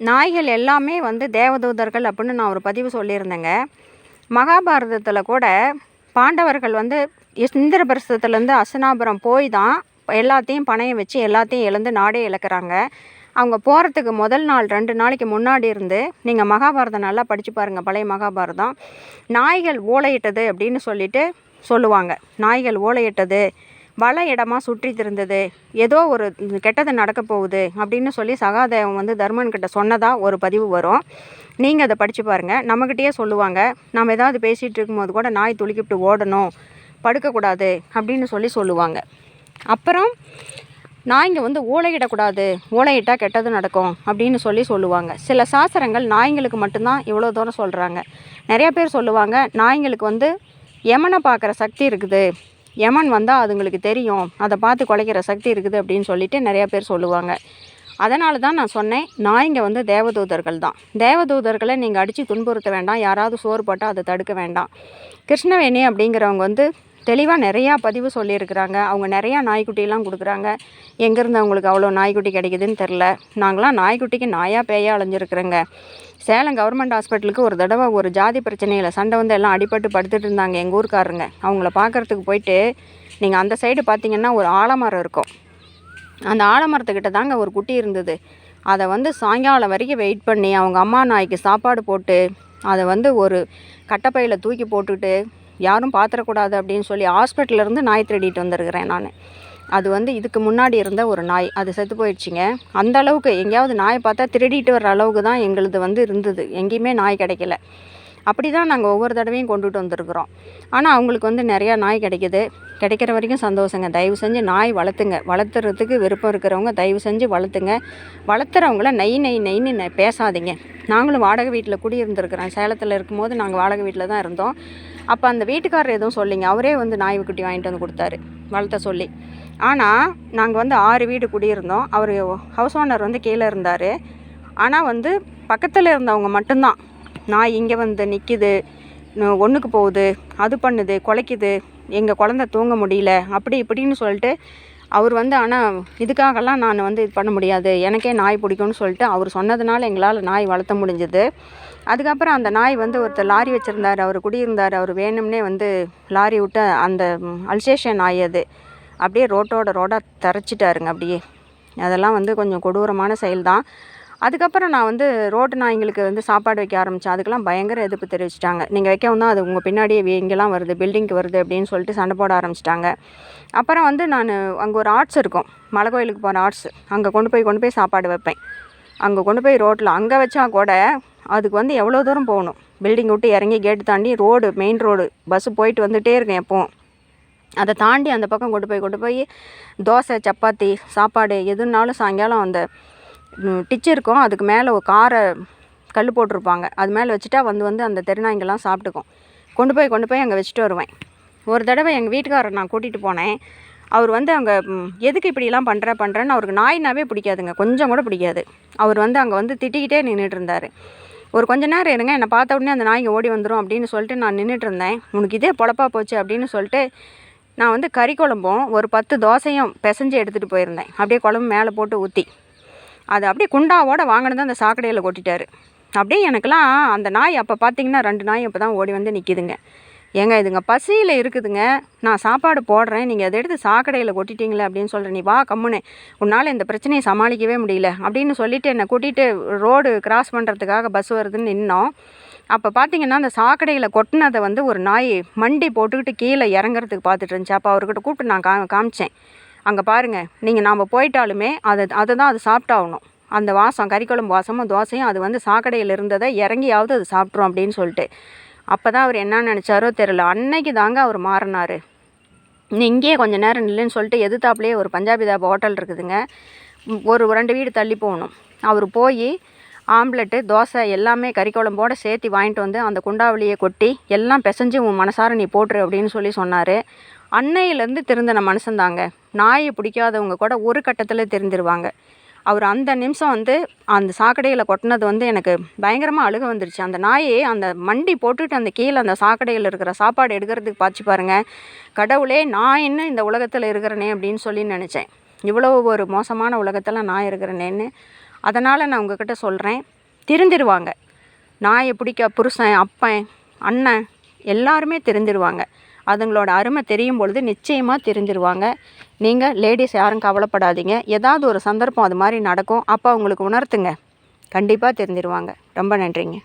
நாய்கள் எல்லாமே வந்து தேவதூதர்கள் அப்படின்னு நான் ஒரு பதிவு சொல்லியிருந்தேங்க. மகாபாரதத்தில் கூட பாண்டவர்கள் வந்து இந்திரபிரஸ்தத்துலேருந்து அஸ்தினாபுரம் போய் தான் எல்லாத்தையும் பணையம் வச்சு எல்லாத்தையும் இழந்து நாடே இழக்கிறாங்க. அவங்க போகிறதுக்கு முதல் நாள் 2 நாளைக்கு முன்னாடி இருந்து நீங்கள் மகாபாரதம் நல்லா படித்து பாருங்கள். பழைய மகாபாரதம் நாய்கள் ஓலையிட்டது அப்படின்னு சொல்லுவாங்க. நாய்கள் ஓலையிட்டது, வள இடமா சுற்றி திருந்தது, ஏதோ ஒரு கெட்டது நடக்க போகுது அப்படின்னு சொல்லி சகாதேவன் வந்து தர்மன்கிட்ட சொன்னதாக ஒரு பதிவு வரும். நீங்கள் அதை படித்து பாருங்கள். நம்மக்கிட்டேயே சொல்லுவாங்க, நம்ம ஏதாவது பேசிகிட்டு இருக்கும்போது கூட நாய் துளிக்கிட்டு ஓடணும், படுக்கக்கூடாது அப்படின்னு சொல்லுவாங்க. அப்புறம் நாய்ங்க வந்து ஓலையிடக்கூடாது, ஓலையிட்டால் கெட்டது நடக்கும் அப்படின்னு சொல்லுவாங்க. சில சாஸ்திரங்கள் நாய்ங்களுக்கு மட்டும்தான் இவ்வளோ தூரம் சொல்கிறாங்க. நிறையா பேர் சொல்லுவாங்க நாய்ங்களுக்கு வந்து யமனை பார்க்குற சக்தி இருக்குது, யமன் வந்தால் அதுங்களுக்கு தெரியும், அதை பார்த்து குலைக்கிற சக்தி இருக்குது அப்படின்னு சொல்லிட்டு நிறையா பேர் சொல்லுவாங்க. அதனால தான் நான் சொன்னேன், நாய்ங்க வந்து தேவதூதர்கள் தான். தேவதூதர்களை நீங்கள் அடித்து துன்புறுத்த வேண்டாம், யாராவது சோறு போட்டால் அதை தடுக்க வேண்டாம். கிருஷ்ணவேணி அப்படிங்கிறவங்க வந்து தெளிவாக நிறையா பதிவு சொல்லியிருக்கிறாங்க. அவங்க நிறையா நாய்க்குட்டிலாம் கொடுக்குறாங்க. எங்கேருந்து அவங்களுக்கு அவ்வளோ நாய்க்குட்டி கிடைக்குதுன்னு தெரில. நாங்களாம் நாய்க்குட்டிக்கு நாயாக பேயாக அலைஞ்சிருக்கிறேங்க. சேலம் கவர்மெண்ட் ஹாஸ்பிட்டலுக்கு ஒரு தடவை ஒரு ஜாதி பிரச்சனையில் சண்டை வந்து எல்லாம் அடிபட்டு படுத்துட்டு இருந்தாங்க எங்கள் ஊருக்காரங்க. அவங்கள பார்க்குறதுக்கு போயிட்டு நீங்கள் அந்த சைடு பார்த்தீங்கன்னா ஒரு ஆலமரம் இருக்கும். அந்த ஆலமரத்துக்கிட்ட தாங்க ஒரு குட்டி இருந்தது. அதை வந்து சாயங்காலம் வரைக்கும் வெயிட் பண்ணி அவங்க அம்மா நாய்க்கு சாப்பாடு போட்டு அதை வந்து ஒரு கட்டைப்பையில் தூக்கி போட்டுட்டு யாரும் பார்த்துடக்கூடாது அப்படின்னு சொல்லி ஹாஸ்பிட்டல்லேருந்து நாய் திருடிட்டு வந்திருக்கிறேன் நான். அது வந்து இதுக்கு முன்னாடி இருந்த ஒரு நாய், அது செத்து போயிடுச்சிங்க. அந்த அளவுக்கு எங்கேயாவது நாயை பார்த்தா திருடிட்டு வர்ற அளவுக்கு தான் எங்களுது வந்து இருந்தது. எங்கேயுமே நாய் கிடைக்கல. அப்படி தான் நாங்கள் ஒவ்வொரு தடவையும் கொண்டுட்டு வந்திருக்கிறோம். ஆனால் அவங்களுக்கு வந்து நிறையா நாய் கிடைக்கிது. கிடைக்கிற வரைக்கும் சந்தோஷங்க. தயவு செஞ்சு நாய் வளர்த்துங்க. வளர்த்துறதுக்கு விருப்பம் இருக்கிறவங்க தயவு செஞ்சு வளர்த்துங்க. வளர்த்துறவங்கள நெய்ன்னு பேசாதீங்க. நாங்களும் வாடகை வீட்டில் குடியிருந்துருக்கிறோம். சேலத்தில் இருக்கும்போது நாங்கள் வாடகை வீட்டில் தான் இருந்தோம். அப்போ அந்த வீட்டுக்காரர் எதுவும் சொல்லிங்க, அவரே வந்து நாய்க்குட்டி வாங்கிட்டு வந்து கொடுத்தாரு வளர்த்த சொல்லி. ஆனால் நாங்கள் வந்து 6 வீடு குடியிருந்தோம். அவர் ஹவுஸ் ஓனர் வந்து கீழே இருந்தார். ஆனால் வந்து பக்கத்தில் இருந்தவங்க மட்டும்தான் நாய் இங்கே வந்து நிற்கிது, ஒன்றுக்கு போகுது, அது பண்ணுது, குலைக்குது, எங்கள் குழந்த தூங்க முடியல அப்படி இப்படின்னு சொல்லிட்டு அவர் வந்து, ஆனால் இதுக்காகலாம் நான் வந்து இது பண்ண முடியாது, எனக்கே நாய் பிடிக்கும்னு சொல்லிட்டு அவர் சொன்னதுனால எங்களால் நாய் வளர்த்த முடிஞ்சது. அதுக்கப்புறம் அந்த நாய் வந்து ஒருத்தர் லாரி வச்சுருந்தார், அவர் குடியிருந்தார். அவர் வேணும்னே வந்து லாரி விட்டு அந்த அல்சேஷன் நாய் அது அப்படியே ரோடாக தரைச்சிட்டாருங்க அப்படியே. அதெல்லாம் வந்து கொஞ்சம் கொடூரமான செயல் தான். அதுக்கப்புறம் நான் வந்து ரோட்டு நாய்ங்களுக்கு வந்து சாப்பாடு வைக்க ஆரம்பித்தேன். அதுக்கெல்லாம் பயங்கர எதிர்ப்பு தெரிவிச்சிட்டாங்க. நீங்கள் வைக்கவும் தான் அது உங்கள் பின்னாடியே இங்கெல்லாம் வருது, பில்டிங்க்கு வருது அப்படின்னு சொல்லிட்டு சண்டை போட ஆரம்பிச்சிட்டாங்க. அப்புறம் வந்து நான் அங்கே ஒரு ஆர்ட்ஸ் இருக்கும், மலை கோயிலுக்கு போகிற ஆர்ட்ஸ், அங்கே கொண்டு போய் சாப்பாடு வைப்பேன். அங்கே கொண்டு போய் ரோட்டில் அங்கே வச்சா கூட அதுக்கு வந்து எவ்வளோ தூரம் போகணும், பில்டிங் விட்டு இறங்கி கேட்டு தாண்டி ரோடு, மெயின் ரோடு, பஸ்ஸு போயிட்டு வந்துகிட்டே இருக்கேன் எப்போவும். அதை தாண்டி அந்த பக்கம் கொண்டு போய் தோசை, சப்பாத்தி, சாப்பாடு எதுனாலும் சாயங்காலம் அந்த டிச்சு இருக்கும், அதுக்கு மேலே ஒரு காரை கல் போட்டிருப்பாங்க, அது மேலே வச்சுட்டா வந்து அந்த தெருநாய்ங்கெல்லாம் சாப்பிட்டுக்கும். கொண்டு போய் அங்கே வச்சுட்டு வருவேன். ஒரு தடவை எங்கள் வீட்டுக்காரர் நான் கூட்டிகிட்டு போனேன். அவர் வந்து அங்கே எதுக்கு இப்படிலாம் பண்ணுறேன்னு, அவருக்கு நாய்னாவே பிடிக்காதுங்க, கொஞ்சம் கூட பிடிக்காது. அவர் வந்து அங்கே வந்து திட்டிக்கிட்டே நின்றுட்டு இருந்தார். ஒரு கொஞ்ச நேரம் இருங்க, என்னை பார்த்த உடனே அந்த நாய்ங்க ஓடி வந்துடும் அப்படின்னு சொல்லிட்டு நான் நின்றுட்டு இருந்தேன். உனக்கு இதே பொழப்பா போச்சு அப்படின்னு சொல்லிட்டு நான் வந்து கறி குழம்பும் ஒரு 10 தோசையும் பிசைஞ்சு எடுத்துகிட்டு போயிருந்தேன். அப்படியே குழம்பு மேலே போட்டு ஊற்றி அது அப்படியே குண்டாவோடு வாங்கினது அந்த சாக்கடையில் கொட்டிட்டார். அப்படியே எனக்கெல்லாம் அந்த நாய் அப்போ பார்த்திங்கன்னா 2 நாய் அப்போ தான் ஓடி வந்து நிற்கிதுங்க. ஏங்க இதுங்க பசியில் இருக்குதுங்க, நான் சாப்பாடு போடுறேன், நீங்கள் அதை எடுத்து சாக்கடையில் கொட்டிட்டீங்களே அப்படின்னு சொல்கிறேன். நீ வா கம்முன்னு, உன்னால் இந்த பிரச்சனையை சமாளிக்கவே முடியல அப்படின்னு சொல்லிவிட்டு என்னை கூட்டிகிட்டு ரோடு கிராஸ் பண்ணுறதுக்காக பஸ் வருதுன்னு நின்னோம். அப்போ பார்த்திங்கன்னா அந்த சாக்கடையில் கொட்டினதை வந்து ஒரு நாய் மண்டி போட்டுக்கிட்டு கீழே இறங்குறதுக்கு பார்த்துட்டு இருந்துச்சு. அப்போ அவர்கிட்ட கூப்பிட்டு நான் காமிச்சேன், அங்கே பாருங்கள், நீங்கள் நாம் போயிட்டாலுமே அதை தான் அது சாப்பிட்டாகணும். அந்த வாசம், கறிக்குழம்பு வாசமும் தோசையும் அது வந்து சாக்கடையில் இருந்ததை இறங்கியாவது அது சாப்பிட்ரும் அப்படின்னு சொல்லிட்டு. அப்போ தான் அவர் என்ன நினச்சாரோ தெரில. அன்னைக்கு தாங்க அவர் மாறினார். நீ இங்கேயே கொஞ்சம் நேரம் நில்லுன்னு சொல்லிட்டு எதிர்த்தாப்புலேயே ஒரு பஞ்சாபி தாபா ஹோட்டல் இருக்குதுங்க, ஒரு 2 வீடு தள்ளி போகணும். அவர் போய் ஆம்லெட்டு, தோசை எல்லாமே கறிக்குழம்போடு சேர்த்து வாங்கிட்டு வந்து அந்த குண்டாவிலேயே கொட்டி எல்லாம் பிசைஞ்சு உன் மனசார நீ போட்டுரு அப்படின்னு சொன்னார். அன்னையிலேருந்து திருந்தின மனுஷன்தாங்க. நாயை பிடிக்காதவங்க கூட ஒரு கட்டத்தில் திருந்திருவாங்க. அவர் அந்த நிமிஷம் வந்து அந்த சாக்கடையில் கொட்டினது வந்து எனக்கு பயங்கரமாக அழுக வந்துருச்சு. அந்த நாயை அந்த மண்டி போட்டுட்டு அந்த கீழே அந்த சாக்கடையில் இருக்கிற சாப்பாடு எடுக்கிறதுக்கு பார்த்து பாருங்கள், கடவுளே நான் இன்னும் இந்த உலகத்தில் இருக்கிறேனே அப்படின்னு நினச்சேன். இவ்வளோ ஒரு மோசமான உலகத்தில் நான் இருக்கிறேனேன்னு. அதனால் நான் உங்ககிட்ட சொல்கிறேன், திருந்திருவாங்க. நாயை பிடிக்க புருஷன், அப்பன், அண்ணன் எல்லாருமே திருந்திருவாங்க. அதுங்களோட அருமை தெரியும் பொழுது நிச்சயமாக திருந்திருவாங்க. நீங்கள் லேடிஸ் யாரும் கவலைப்படாதீங்க. ஏதாவது ஒரு சந்தர்ப்பம் அது மாதிரி நடக்கும், அப்போ அவங்களுக்கு உணர்த்துங்க. கண்டிப்பாக திருந்திருவாங்க. ரொம்ப நன்றிங்க.